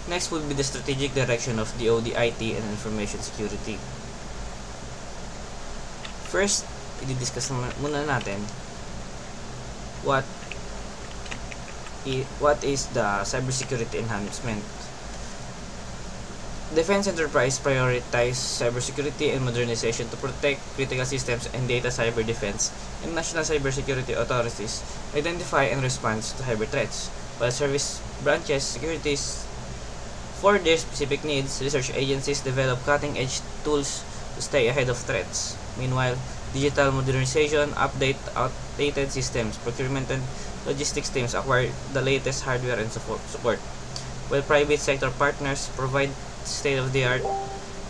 Next would be the strategic direction of DoD IT and information security. First, i-discuss muna natin what is the cybersecurity enhancement. Defense enterprise prioritize cybersecurity and modernization to protect critical systems and data. Cyber defense and national cybersecurity authorities identify and respond to cyber threats, while service branches securities for their specific needs. Research agencies develop cutting-edge tools to stay ahead of threats. Meanwhile, digital modernization update outdated systems. Procurement and logistics teams acquire the latest hardware and support, while private sector partners provide state-of-the-art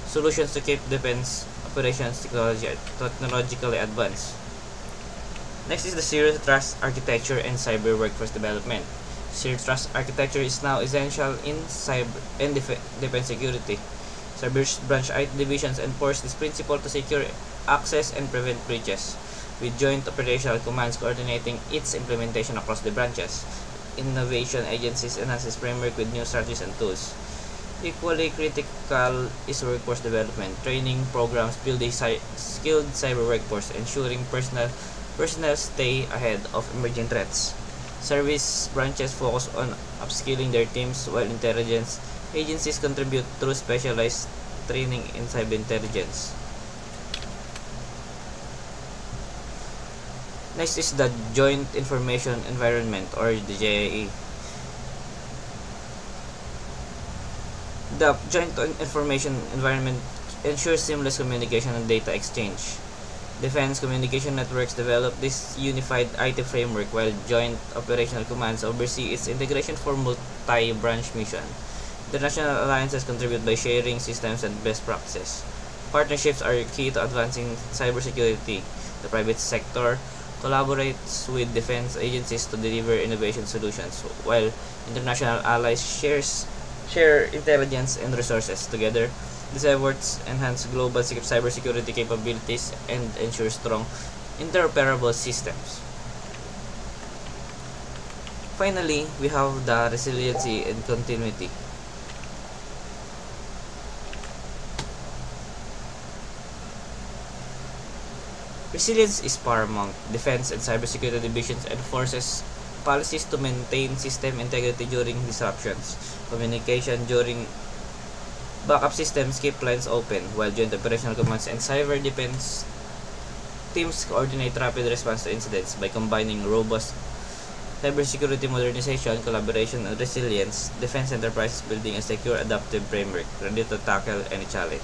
solutions to keep defense operations technologically advanced. Next is the Zero Trust architecture and cyber workforce development. Zero Trust architecture is now essential in cyber and defense security. Cyber branch IT divisions enforce this principle to secure access and prevent breaches, with joint operational commands coordinating its implementation across the branches. Innovation agencies enhance this framework with new strategies and tools. Equally critical is workforce development. Training programs build a skilled cyber workforce, ensuring personnel stay ahead of emerging threats. Service branches focus on upskilling their teams, while intelligence agencies contribute through specialized training in cyber intelligence. Next is the Joint Information Environment, or the JIE. The Joint Information Environment ensures seamless communication and data exchange. Defense communication networks develop this unified IT framework, while joint operational commands oversee its integration for multi-branch mission. International alliances contribute by sharing systems and best practices. Partnerships are key to advancing cybersecurity. The private sector collaborates with defense agencies to deliver innovation solutions, while international allies share intelligence and resources. Together, these efforts enhance global cybersecurity capabilities and ensure strong, interoperable systems. Finally, we have the resiliency and continuity. Resilience is paramount. Defense and cybersecurity divisions enforces policies to maintain system integrity during disruptions. Communication during backup systems keep lines open, while joint operational commands and cyber defense teams coordinate rapid response to incidents. By combining robust cybersecurity modernization, collaboration, and resilience, defense enterprises building a secure, adaptive framework ready to tackle any challenge.